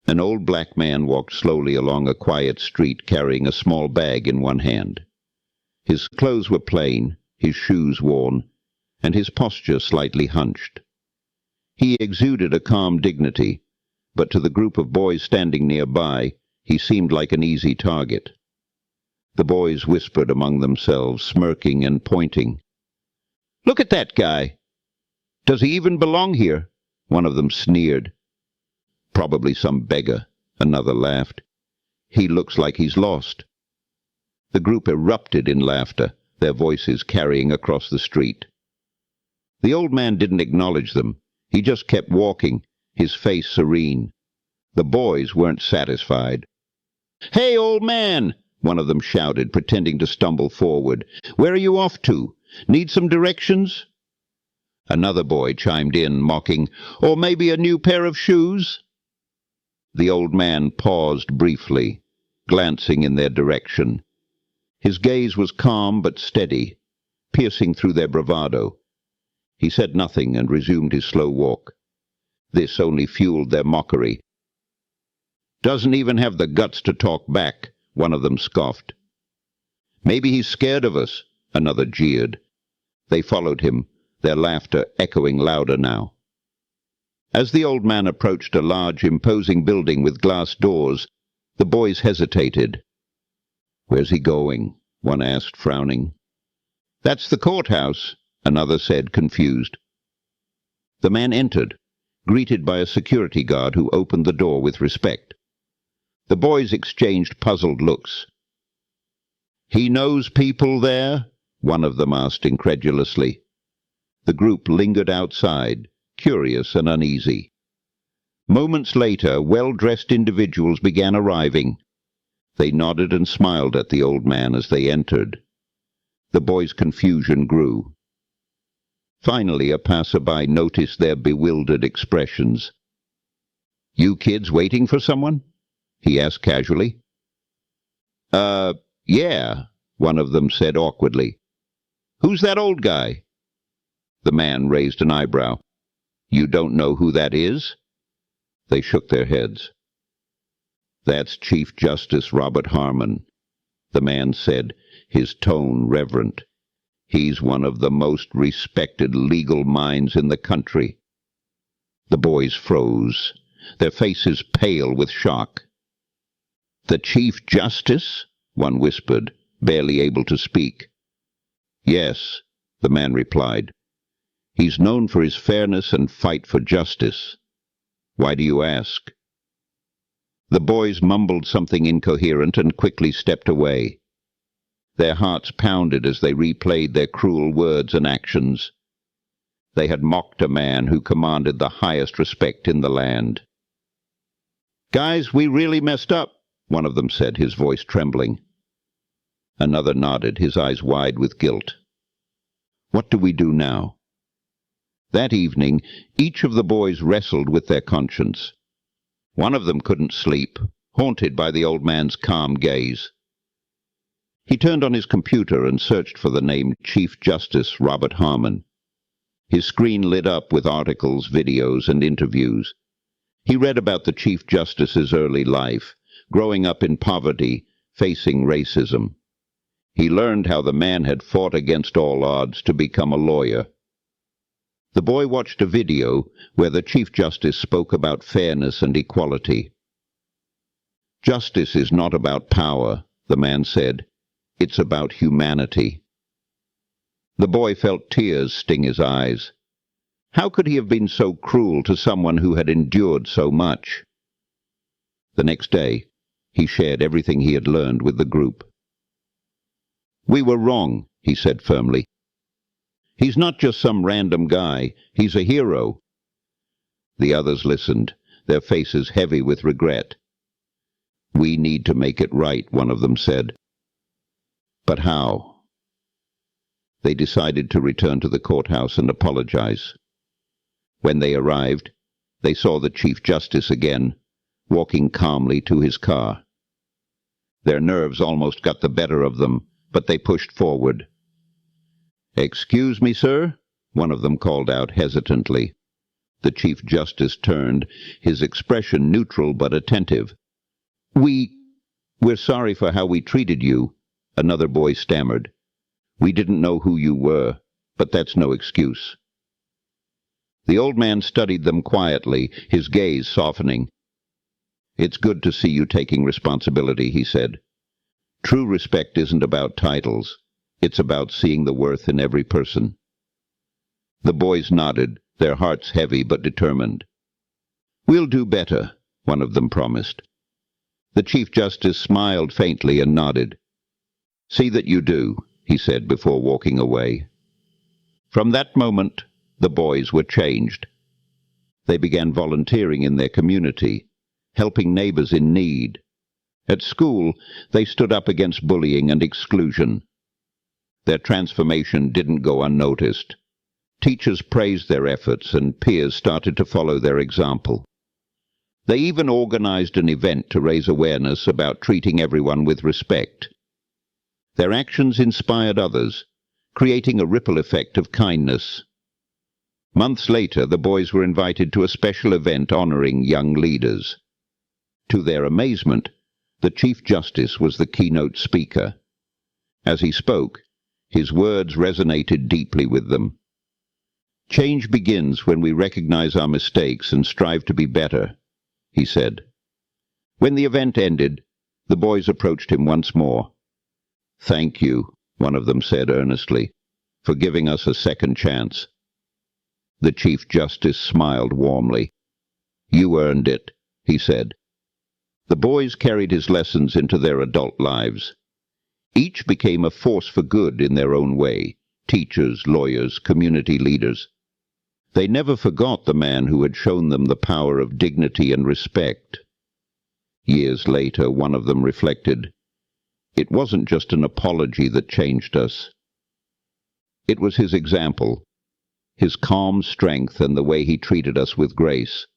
An old black man walked slowly along a quiet street carrying a small bag in one hand. His clothes were plain, his shoes worn, and his posture slightly hunched. He exuded a calm dignity, but to the group of boys standing nearby, he seemed like an easy target. The boys whispered among themselves, smirking and pointing. "Look at that guy! Does he even belong here?" One of them sneered. "Probably some beggar," another laughed. "He looks like he's lost." The group erupted in laughter, their voices carrying across the street. The old man didn't acknowledge them. He just kept walking, his face serene. The boys weren't satisfied. "Hey, old man!" one of them shouted, pretending to stumble forward. "Where are you off to? Need some directions?" Another boy chimed in, mocking, "Or maybe a new pair of shoes?" The old man paused briefly, glancing in their direction. His gaze was calm but steady, piercing through their bravado. He said nothing and resumed his slow walk. This only fueled their mockery. "Doesn't even have the guts to talk back," one of them scoffed. "Maybe he's scared of us," another jeered. They followed him, their laughter echoing louder now. As the old man approached a large, imposing building with glass doors, the boys hesitated. "Where's he going?" one asked, frowning. "That's the courthouse," another said, confused. The man entered, greeted by a security guard who opened the door with respect. The boys exchanged puzzled looks. "He knows people there?" one of them asked incredulously. The group lingered outside, curious and uneasy. Moments later, well-dressed individuals began arriving. They nodded and smiled at the old man as they entered. The boys' confusion grew. Finally, a passerby noticed their bewildered expressions. "You kids waiting for someone?" he asked casually. Yeah," one of them said awkwardly. "Who's that old guy?" The man raised an eyebrow. "You don't know who that is?" They shook their heads. "That's Chief Justice Robert Harmon," the man said, his tone reverent. "He's one of the most respected legal minds in the country." The boys froze, their faces pale with shock. "The Chief Justice?" one whispered, barely able to speak. "Yes," the man replied. "He's known for his fairness and fight for justice. Why do you ask?" The boys mumbled something incoherent and quickly stepped away. Their hearts pounded as they replayed their cruel words and actions. They had mocked a man who commanded the highest respect in the land. "Guys, we really messed up," one of them said, his voice trembling. Another nodded, his eyes wide with guilt. "What do we do now?" That evening, each of the boys wrestled with their conscience. One of them couldn't sleep, haunted by the old man's calm gaze. He turned on his computer and searched for the name Chief Justice Robert Harmon. His screen lit up with articles, videos, and interviews. He read about the Chief Justice's early life, growing up in poverty, facing racism. He learned how the man had fought against all odds to become a lawyer. The boy watched a video where the Chief Justice spoke about fairness and equality. "Justice is not about power," the man said. "It's about humanity." The boy felt tears sting his eyes. How could he have been so cruel to someone who had endured so much? The next day, he shared everything he had learned with the group. "We were wrong," he said firmly. "He's not just some random guy. He's a hero." The others listened, their faces heavy with regret. "We need to make it right," one of them said. "But how?" They decided to return to the courthouse and apologize. When they arrived, they saw the Chief Justice again, walking calmly to his car. Their nerves almost got the better of them, but they pushed forward. "Excuse me, sir," one of them called out hesitantly. The Chief Justice turned, his expression neutral but attentive. We're sorry for how we treated you, another boy stammered. We didn't know who you were, but that's no excuse. The old man studied them quietly, his gaze softening. It's good to see you taking responsibility, he said. True respect isn't about titles. It's about seeing the worth in every person. The boys nodded, their hearts heavy but determined. We'll do better, one of them promised. The Chief Justice smiled faintly and nodded. See that you do, he said before walking away. From that moment, the boys were changed. They began volunteering in their community, helping neighbors in need. At school, they stood up against bullying and exclusion. Their transformation didn't go unnoticed. Teachers praised their efforts, and peers started to follow their example. They even organized an event to raise awareness about treating everyone with respect. Their actions inspired others, creating a ripple effect of kindness. Months later, the boys were invited to a special event honoring young leaders. To their amazement, the Chief Justice was the keynote speaker. As he spoke, his words resonated deeply with them. Change begins when we recognize our mistakes and strive to be better, he said. When the event ended, the boys approached him once more. Thank you, one of them said earnestly, for giving us a second chance. The Chief Justice smiled warmly. You earned it, he said. The boys carried his lessons into their adult lives. Each became a force for good in their own way, teachers, lawyers, community leaders. They never forgot the man who had shown them the power of dignity and respect. Years later, one of them reflected, it wasn't just an apology that changed us. It was his example, his calm strength and the way he treated us with grace.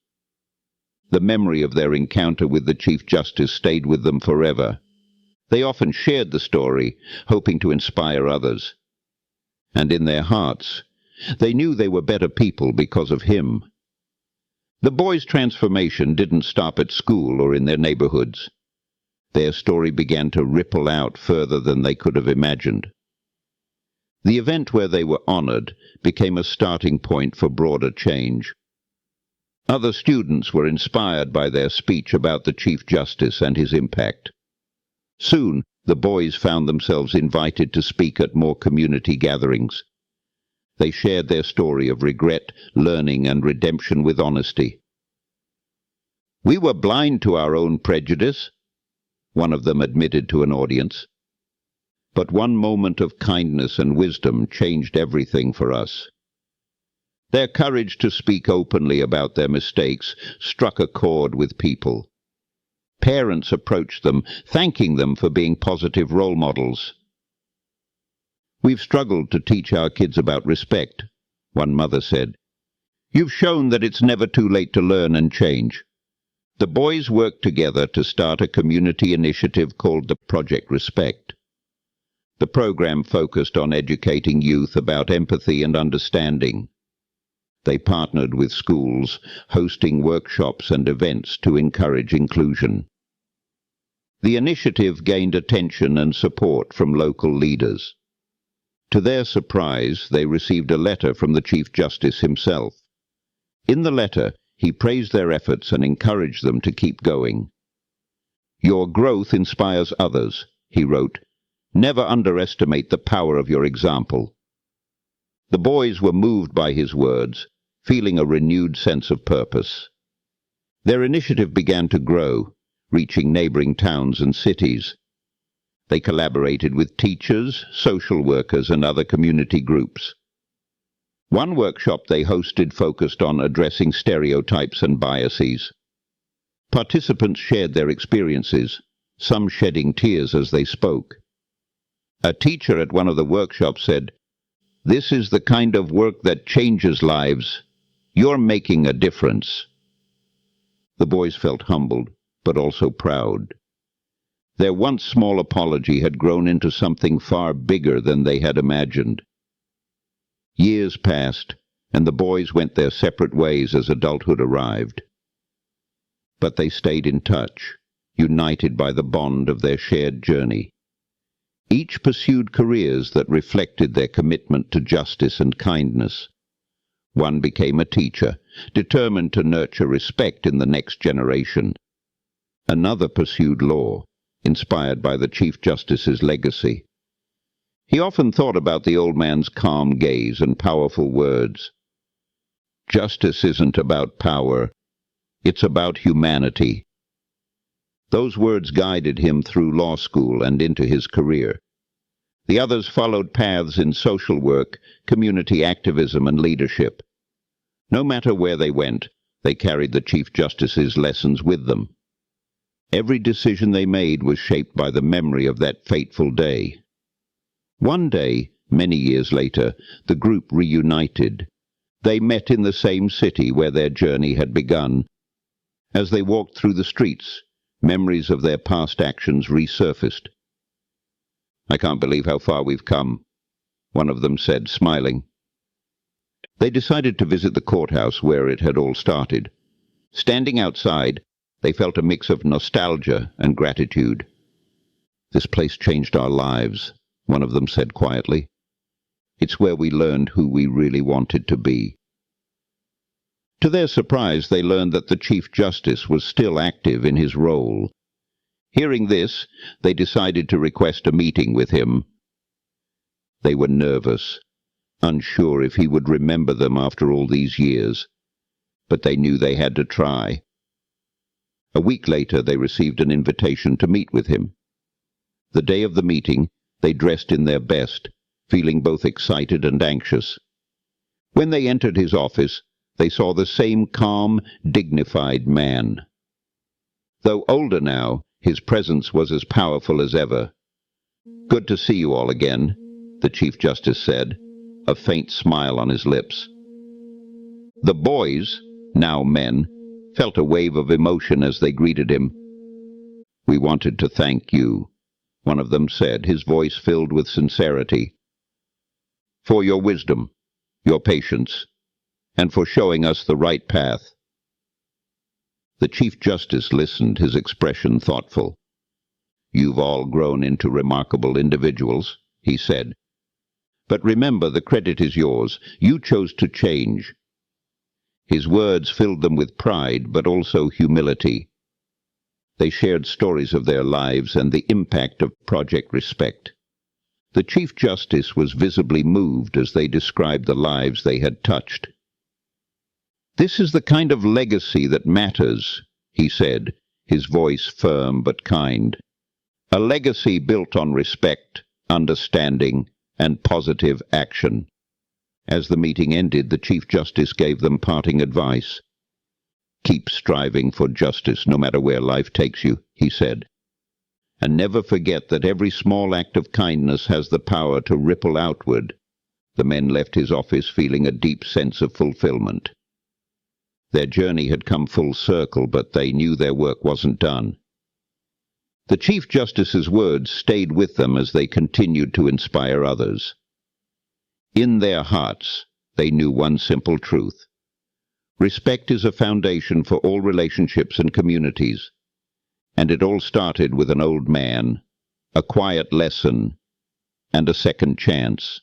The memory of their encounter with the Chief Justice stayed with them forever. They often shared the story, hoping to inspire others. And in their hearts, they knew they were better people because of him. The boys' transformation didn't stop at school or in their neighborhoods. Their story began to ripple out further than they could have imagined. The event where they were honored became a starting point for broader change. Other students were inspired by their speech about the Chief Justice and his impact. Soon, the boys found themselves invited to speak at more community gatherings. They shared their story of regret, learning, and redemption with honesty. We were blind to our own prejudice, one of them admitted to an audience. But one moment of kindness and wisdom changed everything for us. Their courage to speak openly about their mistakes struck a chord with people. Parents approached them, thanking them for being positive role models. We've struggled to teach our kids about respect, one mother said. You've shown that it's never too late to learn and change. The boys worked together to start a community initiative called the Project Respect. The program focused on educating youth about empathy and understanding. They partnered with schools, hosting workshops and events to encourage inclusion. The initiative gained attention and support from local leaders. To their surprise, they received a letter from the Chief Justice himself. In the letter, he praised their efforts and encouraged them to keep going. Your growth inspires others, he wrote. Never underestimate the power of your example. The boys were moved by his words, feeling a renewed sense of purpose. Their initiative began to grow, reaching neighboring towns and cities. They collaborated with teachers, social workers, and other community groups. One workshop they hosted focused on addressing stereotypes and biases. Participants shared their experiences, some shedding tears as they spoke. A teacher at one of the workshops said, "This is the kind of work that changes lives. You're making a difference." The boys felt humbled, but also proud. Their once small apology had grown into something far bigger than they had imagined. Years passed, and the boys went their separate ways as adulthood arrived. But they stayed in touch, united by the bond of their shared journey. Each pursued careers that reflected their commitment to justice and kindness. One became a teacher, determined to nurture respect in the next generation. Another pursued law, inspired by the Chief Justice's legacy. He often thought about the old man's calm gaze and powerful words. Justice isn't about power, it's about humanity. Those words guided him through law school and into his career. The others followed paths in social work, community activism, and leadership. No matter where they went, they carried the Chief Justice's lessons with them. Every decision they made was shaped by the memory of that fateful day. One day, many years later, the group reunited. They met in the same city where their journey had begun. As they walked through the streets, memories of their past actions resurfaced. "I can't believe how far we've come," one of them said, smiling. They decided to visit the courthouse where it had all started. Standing outside, they felt a mix of nostalgia and gratitude. "This place changed our lives," one of them said quietly. "It's where we learned who we really wanted to be." To their surprise, they learned that the Chief Justice was still active in his role. Hearing this, they decided to request a meeting with him. They were nervous, unsure if he would remember them after all these years, but they knew they had to try. A week later, they received an invitation to meet with him. The day of the meeting, they dressed in their best, feeling both excited and anxious. When they entered his office, they saw the same calm, dignified man. Though older now, his presence was as powerful as ever. "Good to see you all again," the Chief Justice said, a faint smile on his lips. The boys, now men, felt a wave of emotion as they greeted him. "We wanted to thank you," one of them said, his voice filled with sincerity, "for your wisdom, your patience, and for showing us the right path." The Chief Justice listened, his expression thoughtful. "You've all grown into remarkable individuals," he said. "But remember, the credit is yours. You chose to change." His words filled them with pride, but also humility. They shared stories of their lives and the impact of Project Respect. The Chief Justice was visibly moved as they described the lives they had touched. "This is the kind of legacy that matters," he said, his voice firm but kind. "A legacy built on respect, understanding, and positive action." As the meeting ended, the Chief Justice gave them parting advice. "Keep striving for justice no matter where life takes you," he said. "And never forget that every small act of kindness has the power to ripple outward." The men left his office feeling a deep sense of fulfillment. Their journey had come full circle, but they knew their work wasn't done. The Chief Justice's words stayed with them as they continued to inspire others. In their hearts, they knew one simple truth. Respect is a foundation for all relationships and communities, and it all started with an old man, a quiet lesson, and a second chance.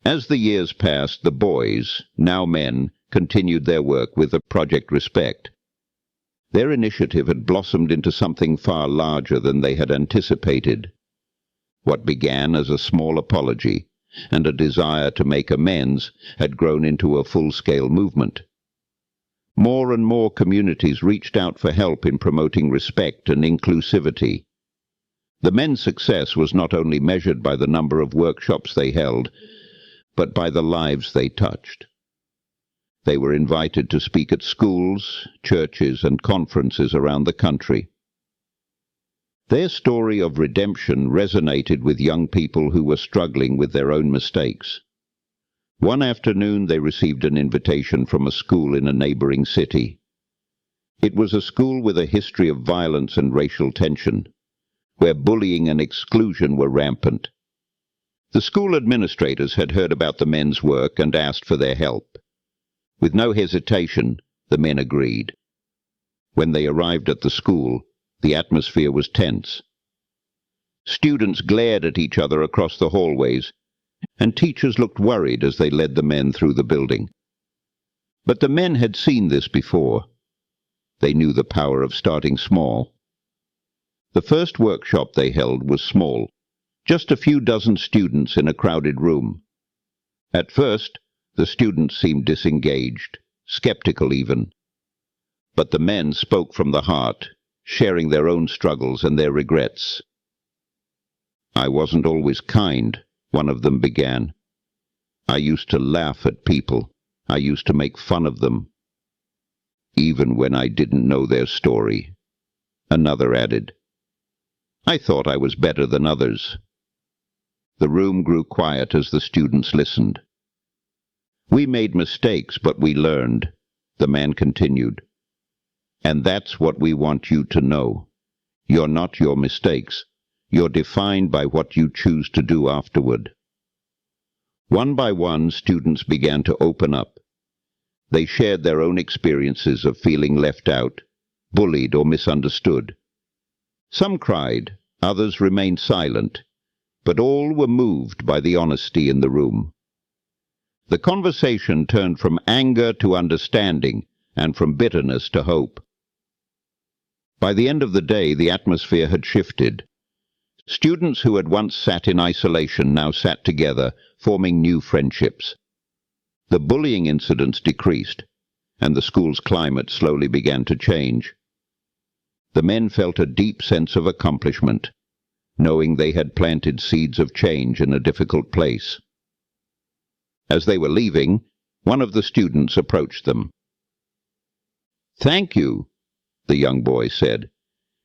As the years passed, the boys, now men, continued their work with Project Respect. Their initiative had blossomed into something far larger than they had anticipated. What began as a small apology and a desire to make amends had grown into a full-scale movement. More and more communities reached out for help in promoting respect and inclusivity. The men's success was not only measured by the number of workshops they held, but by the lives they touched. They were invited to speak at schools, churches, and conferences around the country. Their story of redemption resonated with young people who were struggling with their own mistakes. One afternoon they received an invitation from a school in a neighboring city. It was a school with a history of violence and racial tension, where bullying and exclusion were rampant. The school administrators had heard about the men's work and asked for their help. With no hesitation, the men agreed. When they arrived at the school, the atmosphere was tense. Students glared at each other across the hallways, and teachers looked worried as they led the men through the building. But the men had seen this before. They knew the power of starting small. The first workshop they held was small, just a few dozen students in a crowded room. At first, the students seemed disengaged, skeptical even. But the men spoke from the heart, sharing their own struggles and their regrets. "I wasn't always kind," one of them began. "I used to laugh at people. I used to make fun of them, even when I didn't know their story." Another added, "I thought I was better than others." The room grew quiet as the students listened. "We made mistakes, but we learned," the man continued. "And that's what we want you to know. You're not your mistakes. You're defined by what you choose to do afterward." One by one, students began to open up. They shared their own experiences of feeling left out, bullied or misunderstood. Some cried, others remained silent, but all were moved by the honesty in the room. The conversation turned from anger to understanding, and from bitterness to hope. By the end of the day, the atmosphere had shifted. Students who had once sat in isolation now sat together, forming new friendships. The bullying incidents decreased, and the school's climate slowly began to change. The men felt a deep sense of accomplishment, knowing they had planted seeds of change in a difficult place. As they were leaving, one of the students approached them. "Thank you," the young boy said,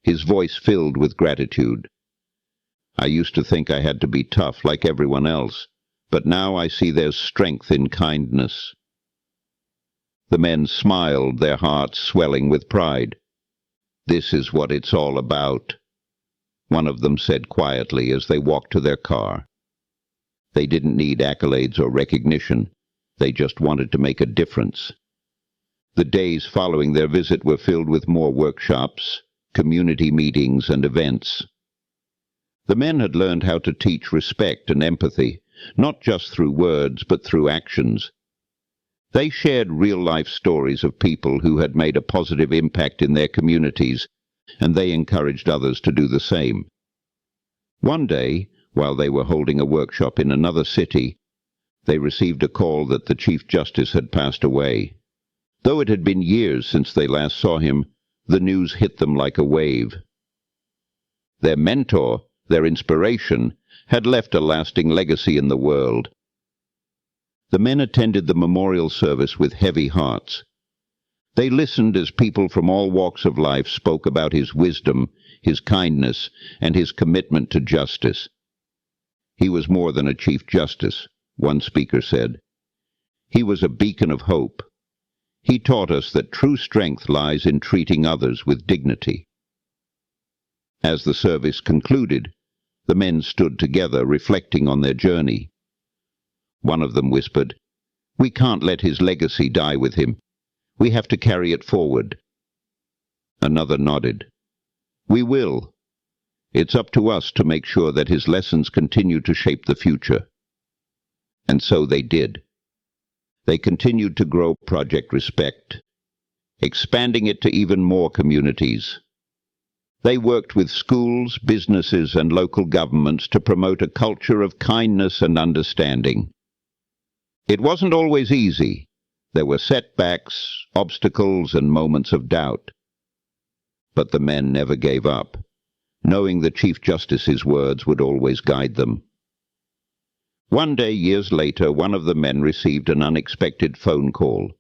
his voice filled with gratitude. "I used to think I had to be tough like everyone else, but now I see there's strength in kindness." The men smiled, their hearts swelling with pride. "This is what it's all about," one of them said quietly as they walked to their car. They didn't need accolades or recognition. They just wanted to make a difference. The days following their visit were filled with more workshops, community meetings, and events. The men had learned how to teach respect and empathy, not just through words, but through actions. They shared real-life stories of people who had made a positive impact in their communities, and they encouraged others to do the same. One day, while they were holding a workshop in another city, they received a call that the Chief Justice had passed away. Though it had been years since they last saw him, the news hit them like a wave. Their mentor, their inspiration, had left a lasting legacy in the world. The men attended the memorial service with heavy hearts. They listened as people from all walks of life spoke about his wisdom, his kindness, and his commitment to justice. "He was more than a Chief Justice," one speaker said. "He was a beacon of hope. He taught us that true strength lies in treating others with dignity." As the service concluded, the men stood together, reflecting on their journey. One of them whispered, "We can't let his legacy die with him. We have to carry it forward." Another nodded. "We will. It's up to us to make sure that his lessons continue to shape the future." And so they did. They continued to grow Project Respect, expanding it to even more communities. They worked with schools, businesses, and local governments to promote a culture of kindness and understanding. It wasn't always easy. There were setbacks, obstacles, and moments of doubt. But the men never gave up, knowing the Chief Justice's words would always guide them. One day, years later, one of the men received an unexpected phone call.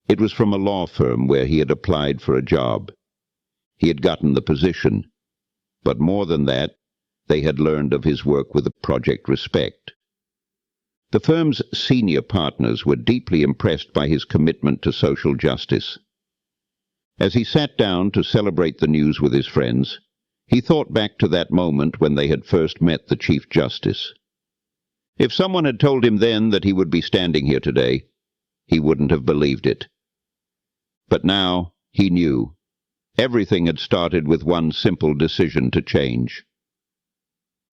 It was from a law firm where he had applied for a job. He had gotten the position, but more than that, they had learned of his work with Project Respect. The firm's senior partners were deeply impressed by his commitment to social justice. As he sat down to celebrate the news with his friends, he thought back to that moment when they had first met the Chief Justice. If someone had told him then that he would be standing here today, he wouldn't have believed it. But now he knew. Everything had started with one simple decision to change.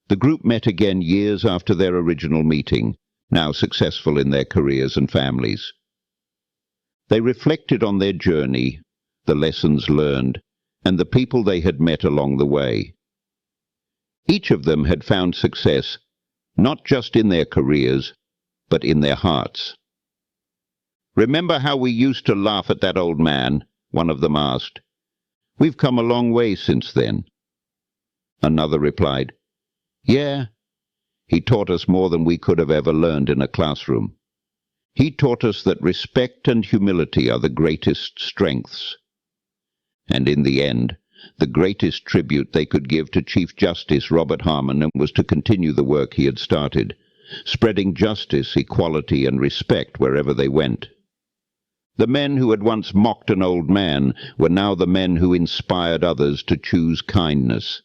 The group met again years after their original meeting, now successful in their careers and families. They reflected on their journey, the lessons learned, and the people they had met along the way. Each of them had found success, not just in their careers, but in their hearts. "Remember how we used to laugh at that old man?" one of them asked. "We've come a long way since then." Another replied, "Yeah, he taught us more than we could have ever learned in a classroom. He taught us that respect and humility are the greatest strengths." And in the end, the greatest tribute they could give to Chief Justice Robert Harmon was to continue the work he had started, spreading justice, equality, and respect wherever they went. The men who had once mocked an old man were now the men who inspired others to choose kindness.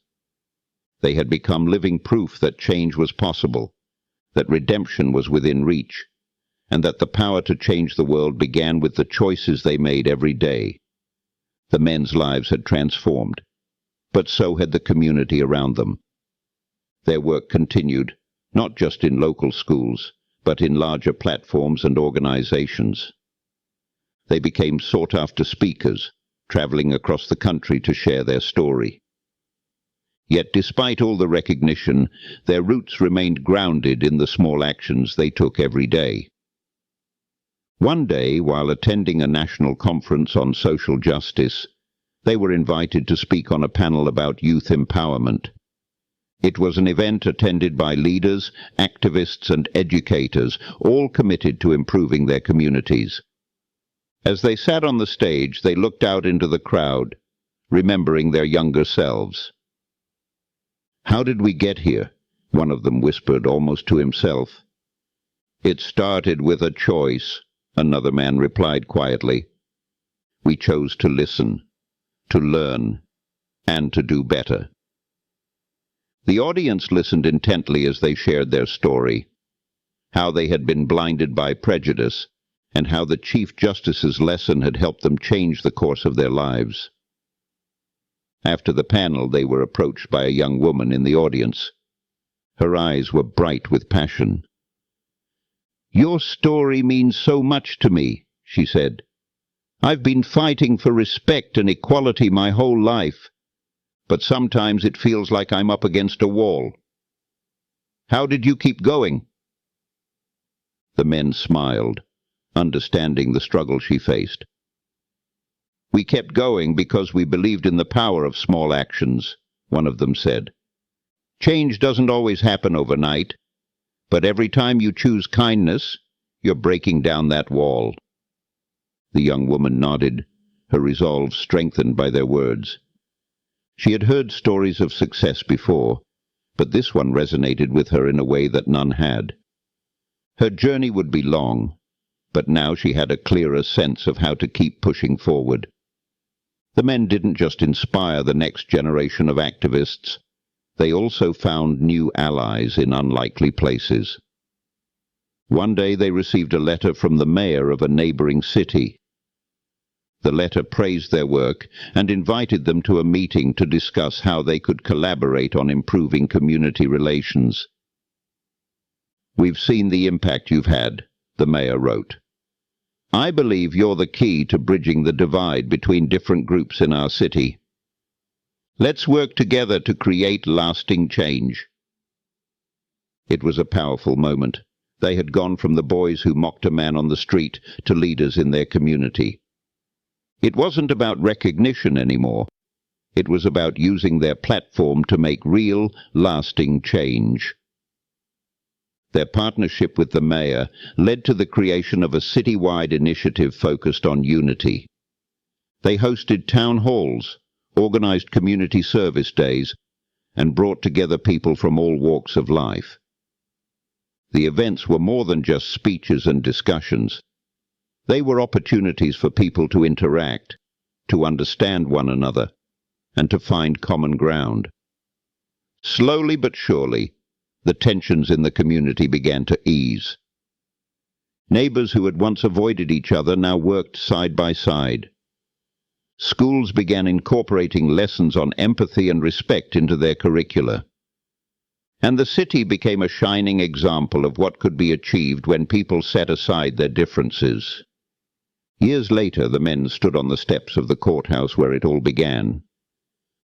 They had become living proof that change was possible, that redemption was within reach, and that the power to change the world began with the choices they made every day. The men's lives had transformed, but so had the community around them. Their work continued, not just in local schools, but in larger platforms and organizations. They became sought-after speakers, traveling across the country to share their story. Yet despite all the recognition, their roots remained grounded in the small actions they took every day. One day, while attending a national conference on social justice, they were invited to speak on a panel about youth empowerment. It was an event attended by leaders, activists, and educators, all committed to improving their communities. As they sat on the stage, they looked out into the crowd, remembering their younger selves. "How did we get here?" one of them whispered almost to himself. "It started with a choice," another man replied quietly. "We chose to listen, to learn, and to do better." The audience listened intently as they shared their story, how they had been blinded by prejudice, and how the Chief Justice's lesson had helped them change the course of their lives. After the panel, they were approached by a young woman in the audience. Her eyes were bright with passion. "Your story means so much to me," she said. "I've been fighting for respect and equality my whole life, but sometimes it feels like I'm up against a wall. How did you keep going?" The men smiled, understanding the struggle she faced. "We kept going because we believed in the power of small actions," one of them said. "Change doesn't always happen overnight, but every time you choose kindness, you're breaking down that wall." The young woman nodded, her resolve strengthened by their words. She had heard stories of success before, but this one resonated with her in a way that none had. Her journey would be long, but now she had a clearer sense of how to keep pushing forward. The men didn't just inspire the next generation of activists, they also found new allies in unlikely places. One day they received a letter from the mayor of a neighboring city. The letter praised their work and invited them to a meeting to discuss how they could collaborate on improving community relations. "We've seen the impact you've had," the mayor wrote. "I believe you're the key to bridging the divide between different groups in our city. Let's work together to create lasting change." It was a powerful moment. They had gone from the boys who mocked a man on the street to leaders in their community. It wasn't about recognition anymore. It was about using their platform to make real, lasting change. Their partnership with the mayor led to the creation of a citywide initiative focused on unity. They hosted town halls, organized community service days, and brought together people from all walks of life. The events were more than just speeches and discussions. They were opportunities for people to interact, to understand one another, and to find common ground. Slowly but surely, the tensions in the community began to ease. Neighbors who had once avoided each other now worked side by side. Schools began incorporating lessons on empathy and respect into their curricula. And the city became a shining example of what could be achieved when people set aside their differences. Years later, the men stood on the steps of the courthouse where it all began.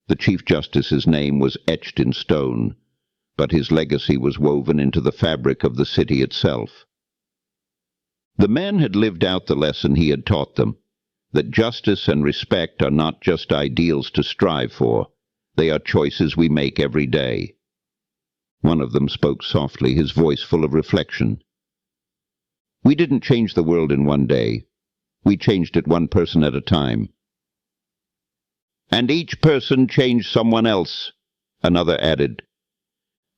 The Chief Justice's name was etched in stone, but his legacy was woven into the fabric of the city itself. The men had lived out the lesson he had taught them, that justice and respect are not just ideals to strive for, they are choices we make every day. One of them spoke softly, his voice full of reflection. We didn't change the world in one day. We changed it one person at a time. And each person changed someone else, another added.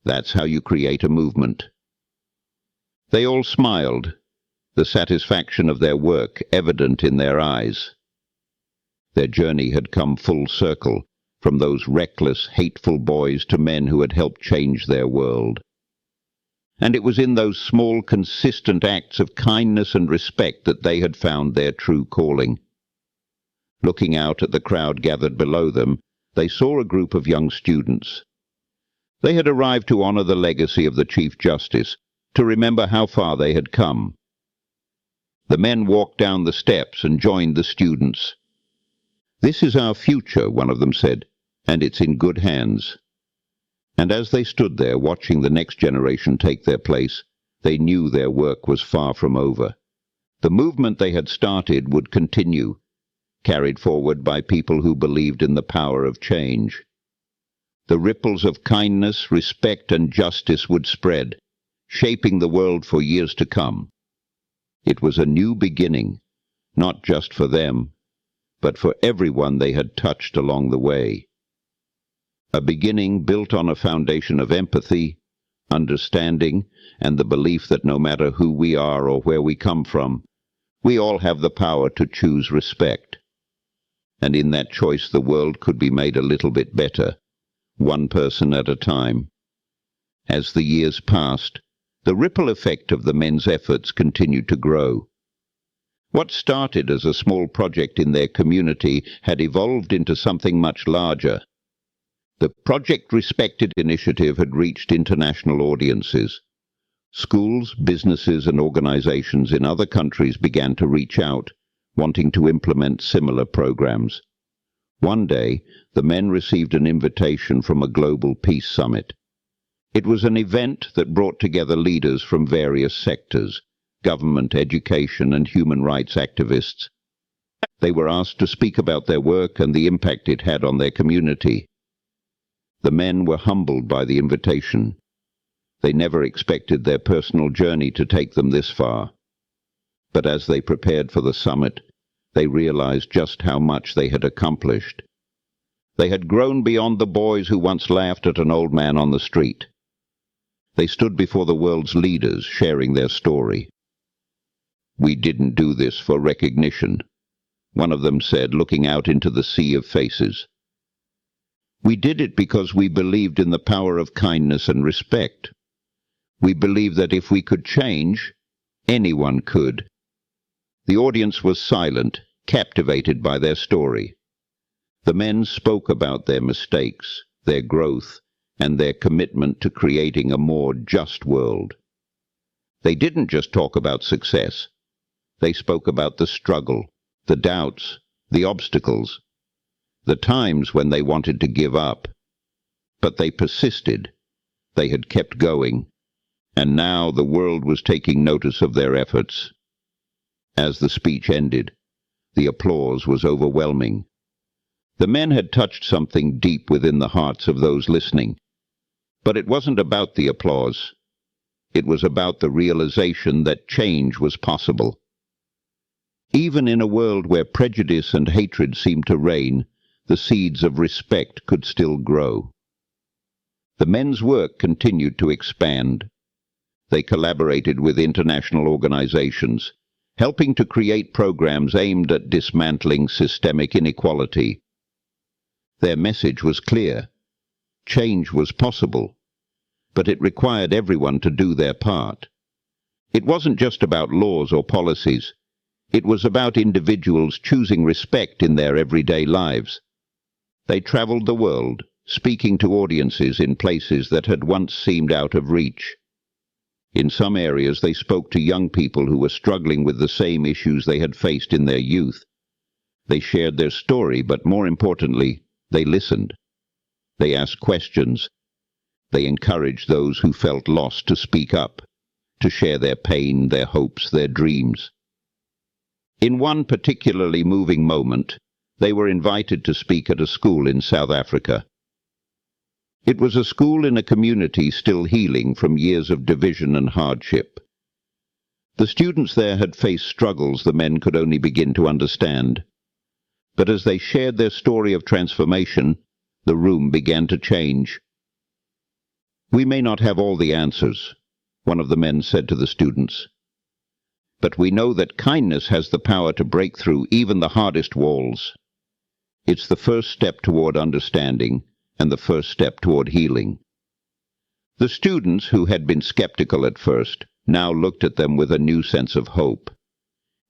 That's how you create a movement. They all smiled, the satisfaction of their work evident in their eyes. Their journey had come full circle, from those reckless, hateful boys to men who had helped change their world. And it was in those small, consistent acts of kindness and respect that they had found their true calling. Looking out at the crowd gathered below them, they saw a group of young students. They had arrived to honor the legacy of the Chief Justice, to remember how far they had come. The men walked down the steps and joined the students. This is our future, one of them said, and it's in good hands. And as they stood there watching the next generation take their place, they knew their work was far from over. The movement they had started would continue, carried forward by people who believed in the power of change. The ripples of kindness, respect, and justice would spread, shaping the world for years to come. It was a new beginning, not just for them, but for everyone they had touched along the way. A beginning built on a foundation of empathy, understanding, and the belief that no matter who we are or where we come from, we all have the power to choose respect. And in that choice the world could be made a little bit better, one person at a time. As the years passed, the ripple effect of the men's efforts continued to grow. What started as a small project in their community had evolved into something much larger. The Project Respected initiative had reached international audiences. Schools, businesses, and organizations in other countries began to reach out, wanting to implement similar programs. One day, the men received an invitation from a global peace summit. It was an event that brought together leaders from various sectors, government, education, and human rights activists. They were asked to speak about their work and the impact it had on their community. The men were humbled by the invitation. They never expected their personal journey to take them this far. But as they prepared for the summit, they realized just how much they had accomplished. They had grown beyond the boys who once laughed at an old man on the street. They stood before the world's leaders, sharing their story. We didn't do this for recognition, one of them said, looking out into the sea of faces. We did it because we believed in the power of kindness and respect. We believed that if we could change, anyone could. The audience was silent, captivated by their story. The men spoke about their mistakes, their growth, and their commitment to creating a more just world. They didn't just talk about success. They spoke about the struggle, the doubts, the obstacles, the times when they wanted to give up. But they persisted. They had kept going, and now the world was taking notice of their efforts. As the speech ended, the applause was overwhelming. The men had touched something deep within the hearts of those listening. But it wasn't about the applause. It was about the realization that change was possible. Even in a world where prejudice and hatred seemed to reign, the seeds of respect could still grow. The men's work continued to expand. They collaborated with international organizations, helping to create programs aimed at dismantling systemic inequality. Their message was clear. Change was possible. but it required everyone to do their part. It wasn't just about laws or policies. It was about individuals choosing respect in their everyday lives. They traveled the world, speaking to audiences in places that had once seemed out of reach. In some areas they spoke to young people who were struggling with the same issues they had faced in their youth. They shared their story, but more importantly, they listened. They asked questions. They encouraged those who felt lost to speak up, to share their pain, their hopes, their dreams. In one particularly moving moment, they were invited to speak at a school in South Africa. It was a school in a community still healing from years of division and hardship. The students there had faced struggles the men could only begin to understand. But as they shared their story of transformation, the room began to change. "We may not have all the answers," one of the men said to the students, "but we know that kindness has the power to break through even the hardest walls. It's the first step toward understanding and the first step toward healing." The students, who had been skeptical at first, now looked at them with a new sense of hope.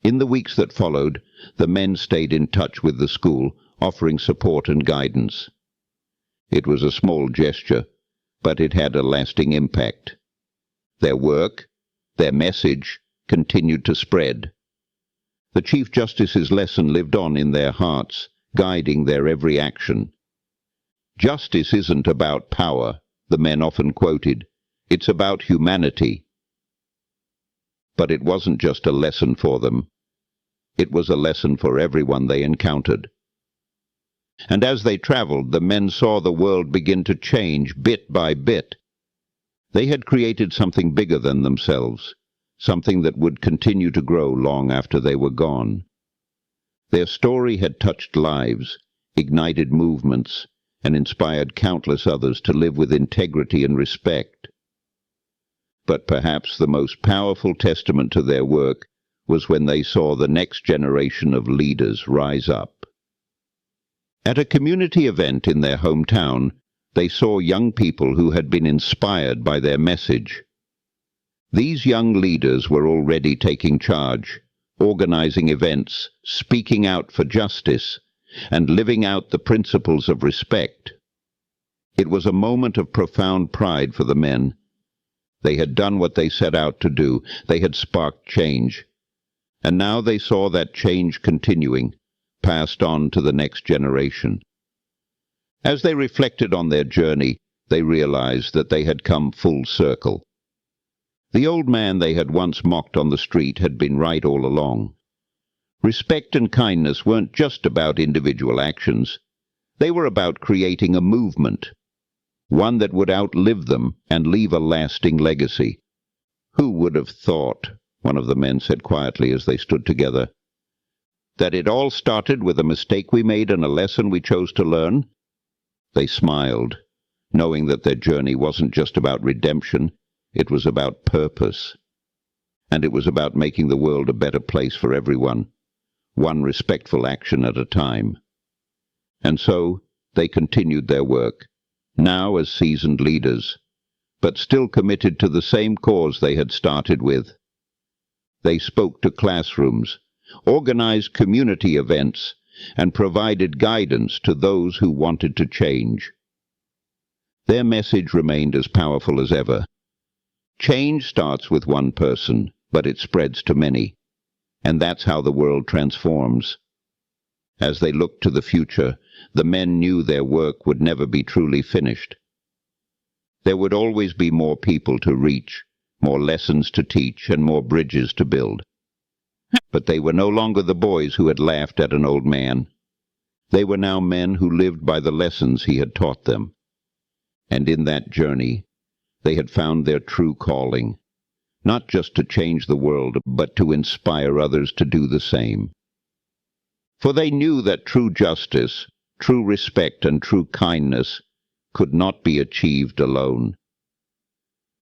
In the weeks that followed, the men stayed in touch with the school, offering support and guidance. It was a small gesture, but it had a lasting impact. Their work, their message, continued to spread. The Chief Justice's lesson lived on in their hearts, guiding their every action. "Justice isn't about power," the men often quoted. "It's about humanity." But it wasn't just a lesson for them. It was a lesson for everyone they encountered. And as they traveled, the men saw the world begin to change bit by bit. They had created something bigger than themselves, something that would continue to grow long after they were gone. Their story had touched lives, ignited movements, and inspired countless others to live with integrity and respect. But perhaps the most powerful testament to their work was when they saw the next generation of leaders rise up. At a community event in their hometown, they saw young people who had been inspired by their message. These young leaders were already taking charge, organizing events, speaking out for justice, and living out the principles of respect. It was a moment of profound pride for the men. They had done what they set out to do. They had sparked change. And now they saw that change continuing, passed on to the next generation. As they reflected on their journey, they realized that they had come full circle. The old man they had once mocked on the street had been right all along. Respect and kindness weren't just about individual actions. They were about creating a movement, one that would outlive them and leave a lasting legacy. "Who would have thought," one of the men said quietly as they stood together, "that it all started with a mistake we made and a lesson we chose to learn?" They smiled, knowing that their journey wasn't just about redemption, it was about purpose. And it was about making the world a better place for everyone, one respectful action at a time. And so they continued their work, now as seasoned leaders, but still committed to the same cause they had started with. They spoke to classrooms, organized community events, and provided guidance to those who wanted to change. Their message remained as powerful as ever. Change starts with one person, but it spreads to many. And that's how the world transforms. As they looked to the future, the men knew their work would never be truly finished. There would always be more people to reach, more lessons to teach, and more bridges to build. But they were no longer the boys who had laughed at an old man. They were now men who lived by the lessons he had taught them. And in that journey, they had found their true calling, not just to change the world, but to inspire others to do the same. For they knew that true justice, true respect, and true kindness could not be achieved alone.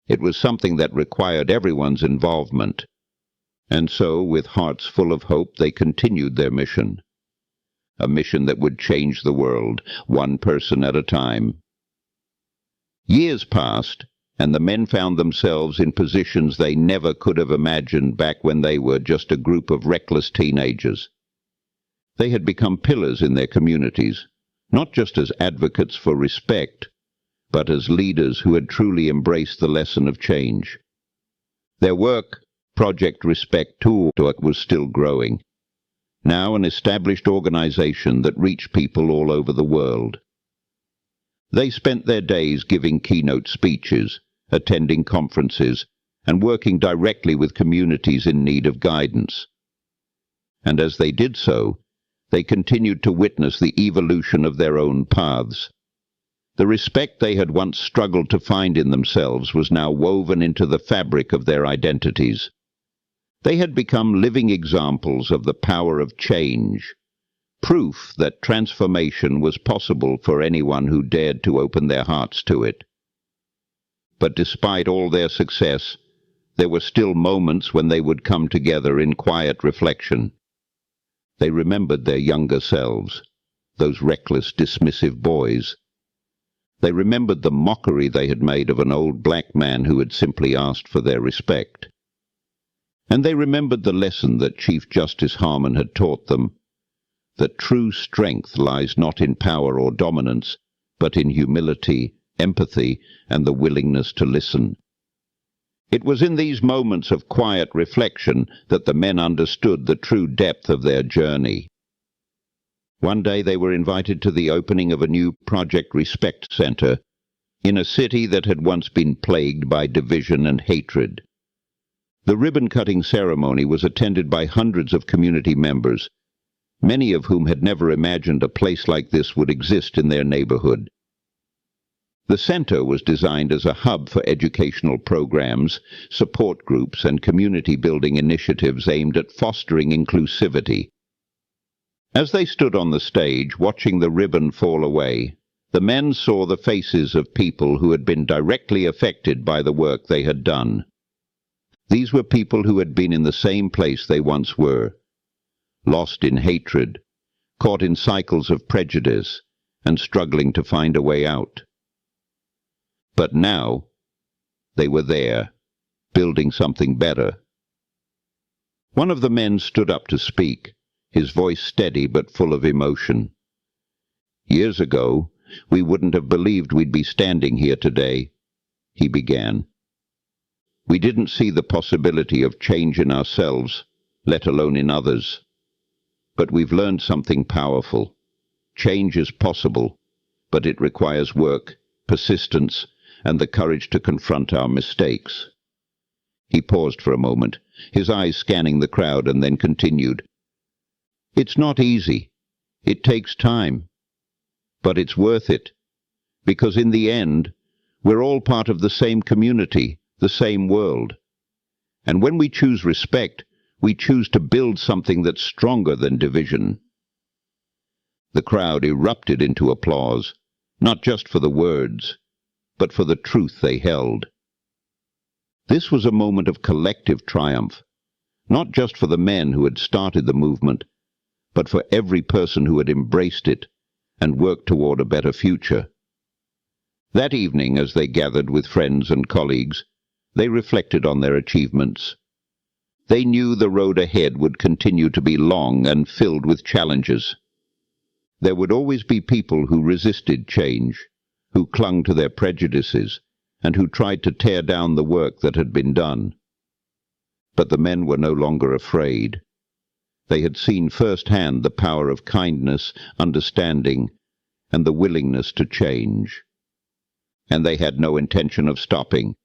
It was something that required everyone's involvement. And so, with hearts full of hope, they continued their mission. A mission that would change the world, one person at a time. Years passed, and the men found themselves in positions they never could have imagined back when they were just a group of reckless teenagers. They had become pillars in their communities, not just as advocates for respect, but as leaders who had truly embraced the lesson of change. Their work, Project Respect Tour, was still growing, now an established organization that reached people all over the world. They spent their days giving keynote speeches, attending conferences, and working directly with communities in need of guidance. And as they did so, they continued to witness the evolution of their own paths. The respect they had once struggled to find in themselves was now woven into the fabric of their identities. They had become living examples of the power of change, proof that transformation was possible for anyone who dared to open their hearts to it. But despite all their success, there were still moments when they would come together in quiet reflection. They remembered their younger selves, those reckless, dismissive boys. They remembered the mockery they had made of an old black man who had simply asked for their respect. And they remembered the lesson that Chief Justice Harmon had taught them, that true strength lies not in power or dominance, but in humility, empathy, and the willingness to listen. It was in these moments of quiet reflection that the men understood the true depth of their journey. One day they were invited to the opening of a new Project Respect Center in a city that had once been plagued by division and hatred. The ribbon-cutting ceremony was attended by hundreds of community members, many of whom had never imagined a place like this would exist in their neighborhood. The center was designed as a hub for educational programs, support groups, and community-building initiatives aimed at fostering inclusivity. As they stood on the stage, watching the ribbon fall away, the men saw the faces of people who had been directly affected by the work they had done. These were people who had been in the same place they once were, lost in hatred, caught in cycles of prejudice, and struggling to find a way out. But now, they were there, building something better. One of the men stood up to speak, his voice steady but full of emotion. "Years ago, we wouldn't have believed we'd be standing here today," he began. "We didn't see the possibility of change in ourselves, let alone in others. But we've learned something powerful. Change is possible, but it requires work, persistence, and the courage to confront our mistakes." He paused for a moment, his eyes scanning the crowd, and then continued. "It's not easy. It takes time. But it's worth it, because in the end, we're all part of the same community, the same world. And when we choose respect, we choose to build something that's stronger than division." The crowd erupted into applause, not just for the words, but for the truth they held. This was a moment of collective triumph, not just for the men who had started the movement, but for every person who had embraced it and worked toward a better future. That evening, as they gathered with friends and colleagues, they reflected on their achievements. They knew the road ahead would continue to be long and filled with challenges. There would always be people who resisted change, who clung to their prejudices, and who tried to tear down the work that had been done. But the men were no longer afraid. They had seen firsthand the power of kindness, understanding, and the willingness to change. And they had no intention of stopping.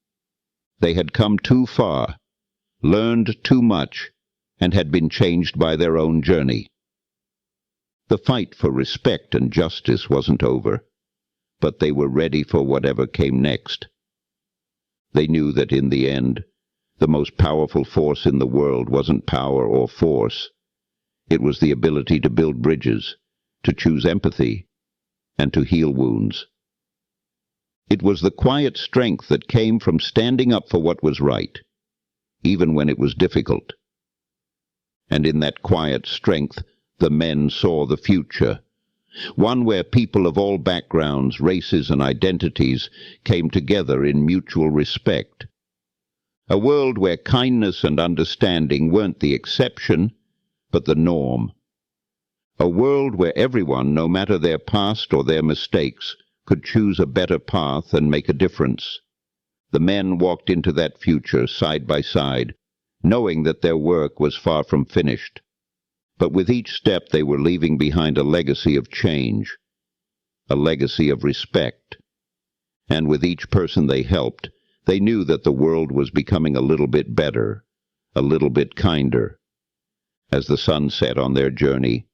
They had come too far, learned too much, and had been changed by their own journey. The fight for respect and justice wasn't over, but they were ready for whatever came next. They knew that in the end, the most powerful force in the world wasn't power or force. It was the ability to build bridges, to choose empathy, and to heal wounds. It was the quiet strength that came from standing up for what was right, even when it was difficult. And in that quiet strength, the men saw the future, one where people of all backgrounds, races and identities came together in mutual respect. A world where kindness and understanding weren't the exception, but the norm. A world where everyone, no matter their past or their mistakes, could choose a better path and make a difference. The men walked into that future side by side, knowing that their work was far from finished. But with each step they were leaving behind a legacy of change, a legacy of respect. And with each person they helped, they knew that the world was becoming a little bit better, a little bit kinder. As the sun set on their journey,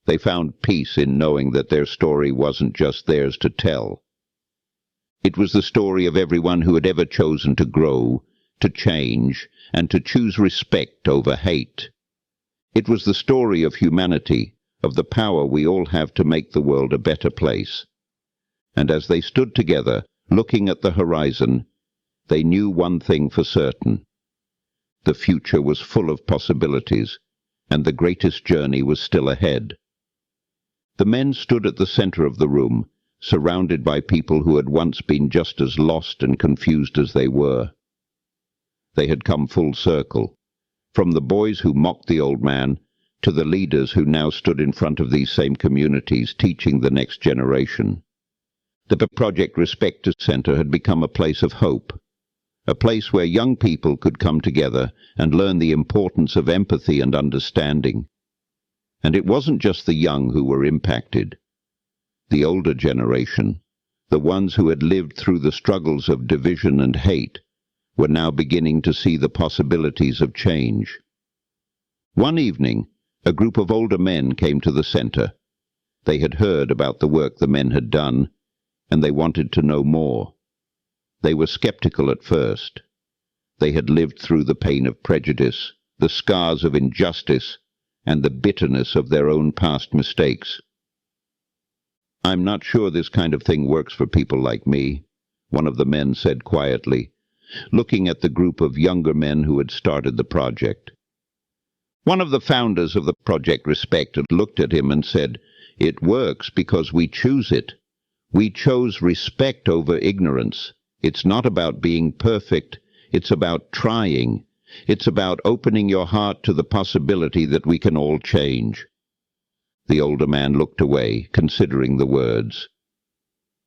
they found peace in knowing that their story wasn't just theirs to tell. It was the story of everyone who had ever chosen to grow, to change, and to choose respect over hate. It was the story of humanity, of the power we all have to make the world a better place. And as they stood together, looking at the horizon, they knew one thing for certain. The future was full of possibilities, and the greatest journey was still ahead. The men stood at the center of the room, surrounded by people who had once been just as lost and confused as they were. They had come full circle, from the boys who mocked the old man to the leaders who now stood in front of these same communities teaching the next generation. The Project Respect Center had become a place of hope, a place where young people could come together and learn the importance of empathy and understanding. And it wasn't just the young who were impacted. The older generation, the ones who had lived through the struggles of division and hate, were now beginning to see the possibilities of change. One evening, a group of older men came to the center. They had heard about the work the men had done, and they wanted to know more. They were skeptical at first. They had lived through the pain of prejudice, the scars of injustice, and the bitterness of their own past mistakes. "I'm not sure this kind of thing works for people like me," one of the men said quietly, looking at the group of younger men who had started the project. One of the founders of the Project Respect had looked at him and said, "It works because we choose it. We chose respect over ignorance. It's not about being perfect. It's about trying. It's about opening your heart to the possibility that we can all change." The older man looked away, considering the words.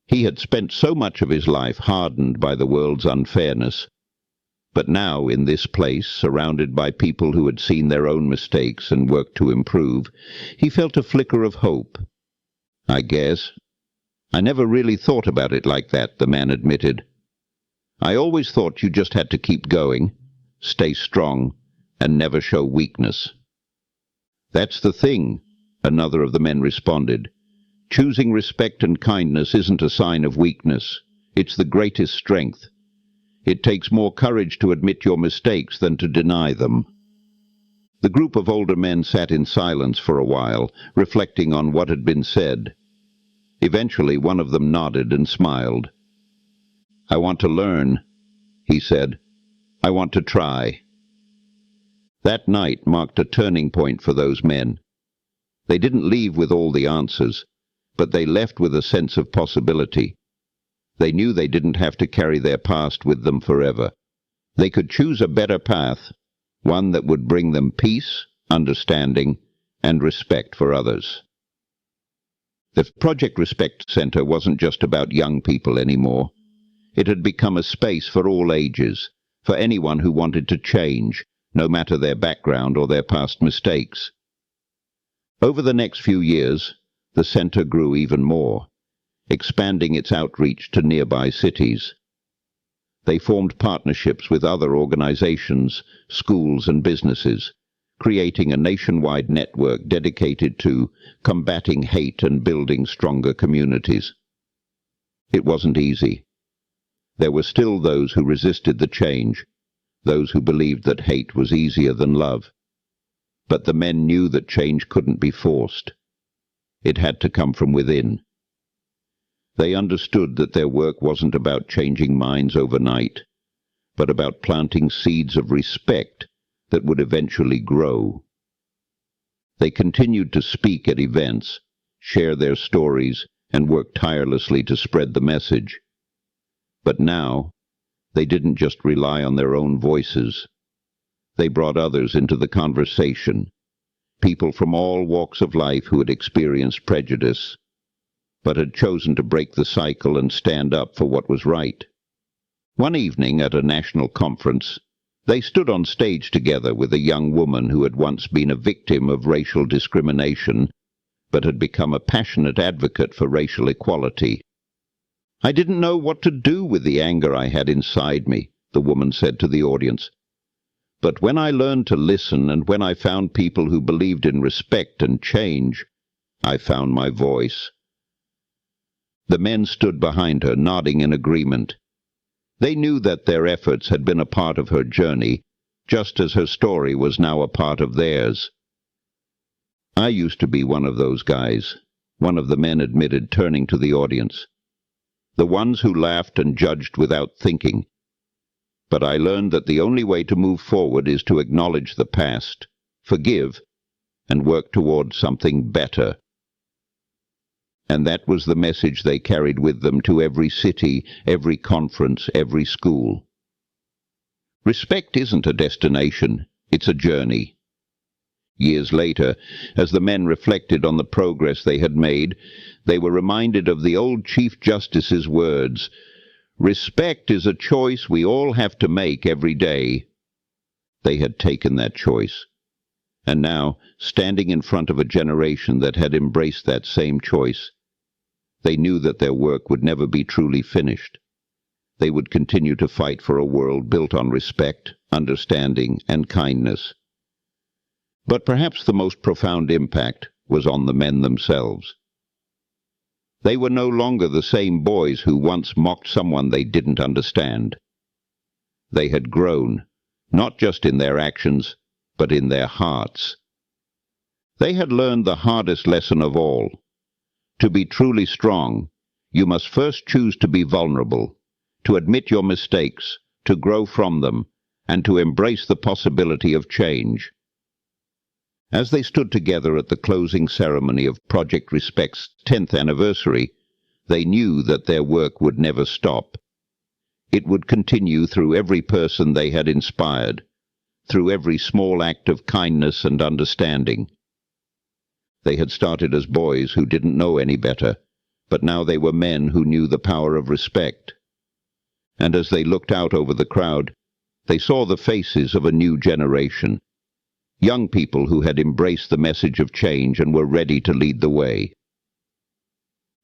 He had spent so much of his life hardened by the world's unfairness, but now in this place, surrounded by people who had seen their own mistakes and worked to improve, he felt a flicker of hope. "I guess. I never really thought about it like that," the man admitted. "I always thought you just had to keep going, stay strong, and never show weakness." "That's the thing," another of the men responded. "Choosing respect and kindness isn't a sign of weakness. It's the greatest strength. It takes more courage to admit your mistakes than to deny them." The group of older men sat in silence for a while, reflecting on what had been said. Eventually one of them nodded and smiled. "I want to learn," he said. "I want to try." That night marked a turning point for those men. They didn't leave with all the answers, but they left with a sense of possibility. They knew they didn't have to carry their past with them forever. They could choose a better path, one that would bring them peace, understanding, and respect for others. The Project Respect Center wasn't just about young people anymore. It had become a space for all ages, for anyone who wanted to change, no matter their background or their past mistakes. Over the next few years, the center grew even more, expanding its outreach to nearby cities. They formed partnerships with other organizations, schools and businesses, creating a nationwide network dedicated to combating hate and building stronger communities. It wasn't easy. There were still those who resisted the change, those who believed that hate was easier than love. But the men knew that change couldn't be forced. It had to come from within. They understood that their work wasn't about changing minds overnight, but about planting seeds of respect that would eventually grow. They continued to speak at events, share their stories, and work tirelessly to spread the message. But now, they didn't just rely on their own voices. They brought others into the conversation, people from all walks of life who had experienced prejudice, but had chosen to break the cycle and stand up for what was right. One evening at a national conference, they stood on stage together with a young woman who had once been a victim of racial discrimination, but had become a passionate advocate for racial equality. "I didn't know what to do with the anger I had inside me," the woman said to the audience. "But when I learned to listen and when I found people who believed in respect and change, I found my voice." The men stood behind her, nodding in agreement. They knew that their efforts had been a part of her journey, just as her story was now a part of theirs. "I used to be one of those guys," one of the men admitted, turning to the audience. "The ones who laughed and judged without thinking. But I learned that the only way to move forward is to acknowledge the past, forgive, and work toward something better." And that was the message they carried with them to every city, every conference, every school. Respect isn't a destination, it's a journey. Years later, as the men reflected on the progress they had made, they were reminded of the old Chief Justice's words, "Respect is a choice we all have to make every day." They had taken that choice. And now, standing in front of a generation that had embraced that same choice, they knew that their work would never be truly finished. They would continue to fight for a world built on respect, understanding, and kindness. But perhaps the most profound impact was on the men themselves. They were no longer the same boys who once mocked someone they didn't understand. They had grown, not just in their actions, but in their hearts. They had learned the hardest lesson of all. To be truly strong, you must first choose to be vulnerable, to admit your mistakes, to grow from them, and to embrace the possibility of change. As they stood together at the closing ceremony of Project Respect's 10th anniversary, they knew that their work would never stop. It would continue through every person they had inspired, through every small act of kindness and understanding. They had started as boys who didn't know any better, but now they were men who knew the power of respect. And as they looked out over the crowd, they saw the faces of a new generation, young people who had embraced the message of change and were ready to lead the way.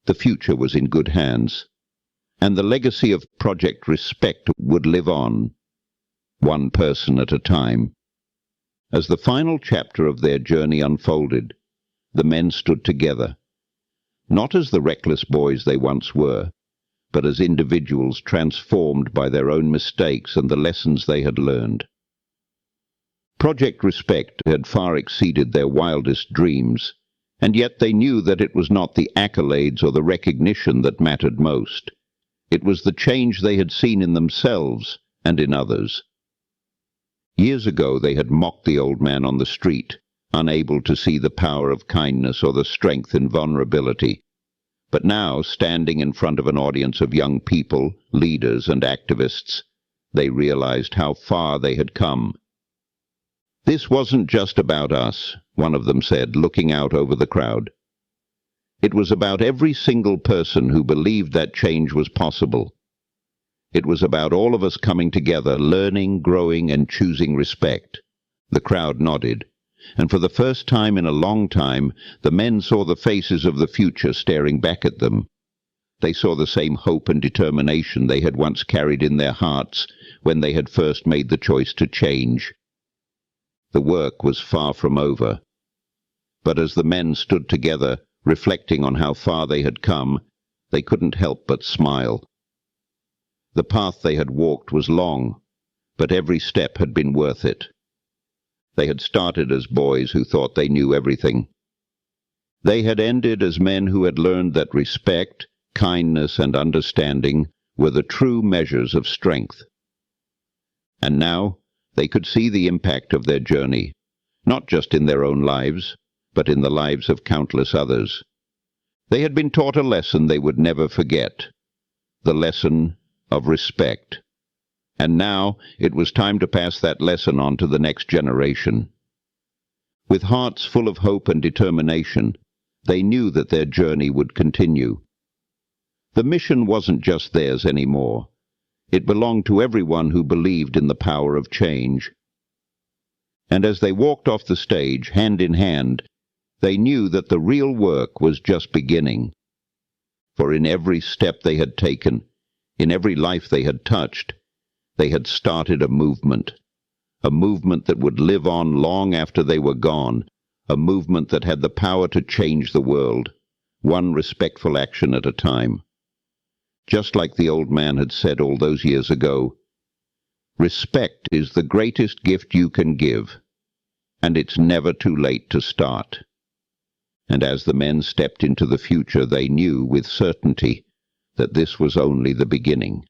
The future was in good hands, and the legacy of Project Respect would live on, one person at a time. As the final chapter of their journey unfolded, the men stood together, not as the reckless boys they once were, but as individuals transformed by their own mistakes and the lessons they had learned. Project Respect had far exceeded their wildest dreams, and yet they knew that it was not the accolades or the recognition that mattered most. It was the change they had seen in themselves and in others. Years ago they had mocked the old man on the street, unable to see the power of kindness or the strength in vulnerability. But now, standing in front of an audience of young people, leaders, and activists, they realized how far they had come. "This wasn't just about us," one of them said, looking out over the crowd. "It was about every single person who believed that change was possible. It was about all of us coming together, learning, growing, and choosing respect." The crowd nodded, and for the first time in a long time, the men saw the faces of the future staring back at them. They saw the same hope and determination they had once carried in their hearts when they had first made the choice to change. The work was far from over. But as the men stood together, reflecting on how far they had come, they couldn't help but smile. The path they had walked was long, but every step had been worth it. They had started as boys who thought they knew everything. They had ended as men who had learned that respect, kindness, and understanding were the true measures of strength. And now they could see the impact of their journey, not just in their own lives, but in the lives of countless others. They had been taught a lesson they would never forget, the lesson of respect. And now it was time to pass that lesson on to the next generation. With hearts full of hope and determination, they knew that their journey would continue. The mission wasn't just theirs anymore. It belonged to everyone who believed in the power of change. And as they walked off the stage, hand in hand, they knew that the real work was just beginning. For in every step they had taken, in every life they had touched, they had started a movement that would live on long after they were gone, a movement that had the power to change the world, one respectful action at a time. Just like the old man had said all those years ago, respect is the greatest gift you can give, and it's never too late to start. And as the men stepped into the future, they knew with certainty that this was only the beginning.